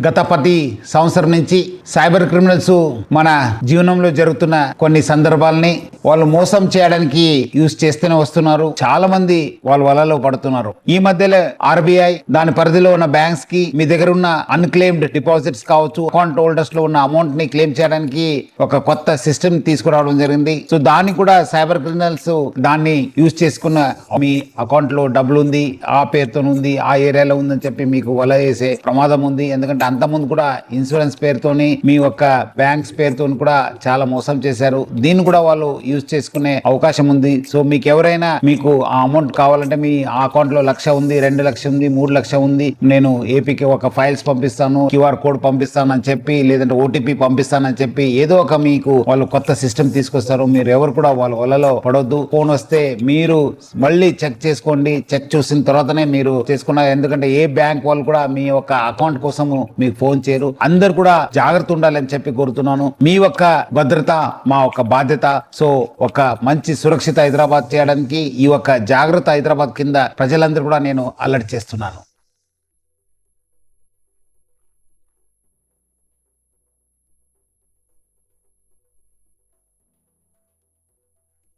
గత 10 సంవత్సరం నుంచి సైబర్ క్రిమినల్స్ మన జీవనంలో జరుగుతున్న కొన్ని సందర్భాలని వాళ్ళు మోసం చేయడానికి యూజ్ చేస్తూనే వస్తున్నారు. చాలా మంది వాళ్ళ వలలో పడుతున్నారు. ఈ మధ్యలో ఆర్బీఐ దాని పరిధిలో ఉన్న బ్యాంక్స్ కి మీ దగ్గర ఉన్న అన్క్లెయిమ్డ్ డిపాజిట్స్ కావచ్చు, అకౌంట్ హోల్డర్స్ లో ఉన్న అమౌంట్ ని క్లెయిమ్ చేయడానికి ఒక కొత్త సిస్టమ్ తీసుకురావడం జరిగింది. సో దాన్ని కూడా సైబర్ క్రిమినల్స్ దాన్ని యూజ్ చేసుకున్న మీ అకౌంట్ లో డబ్బులు ఉంది, ఆ పేరుతో ఉంది, ఆ ఏరియాలో ఉందని చెప్పి మీకు వల వేసే ప్రమాదం ఉంది. ఎందుకంటే అంతకుముందు కూడా ఇన్సూరెన్స్ పేరుతోని మీ యొక్క బ్యాంక్స్ పేరుతో కూడా చాలా మోసం చేశారు. దీన్ని కూడా వాళ్ళు యూజ్ చేసుకునే అవకాశం ఉంది. సో మీకు ఎవరైనా మీకు ఆ అమౌంట్ కావాలంటే మీ అకౌంట్ లో 1,00,000 ఉంది, 2,00,000 ఉంది, 3,00,000 ఉంది, నేను ఏపీకి ఒక ఫైల్స్ పంపిస్తాను, క్యూఆర్ కోడ్ పంపిస్తానని చెప్పి, లేదంటే ఓటీపీ పంపిస్తానని చెప్పి ఏదో ఒక మీకు వాళ్ళు కొత్త సిస్టమ్ తీసుకొస్తారు. మీరు ఎవరు కూడా వాళ్ళ వలలో పడొద్దు. ఫోన్ వస్తే మీరు మళ్ళీ చెక్ చేసుకోండి. చెక్ చూసిన తర్వాతనే మీరు చేసుకున్నారు. ఎందుకంటే ఏ బ్యాంక్ వాళ్ళు కూడా మీ యొక్క అకౌంట్ కోసము మీకు ఫోన్ చేయరు. అందరు కూడా జాగ్రత్త ఉండాలని చెప్పి కోరుతున్నాను. మీ యొక్క భద్రత మా ఒక బాధ్యత. సో ఒక మంచి సురక్షిత హైదరాబాద్ చేయడానికి ఈ యొక్క జాగ్రత్త హైదరాబాద్ కింద ప్రజలందరూ కూడా నేను అలర్ట్ చేస్తున్నాను.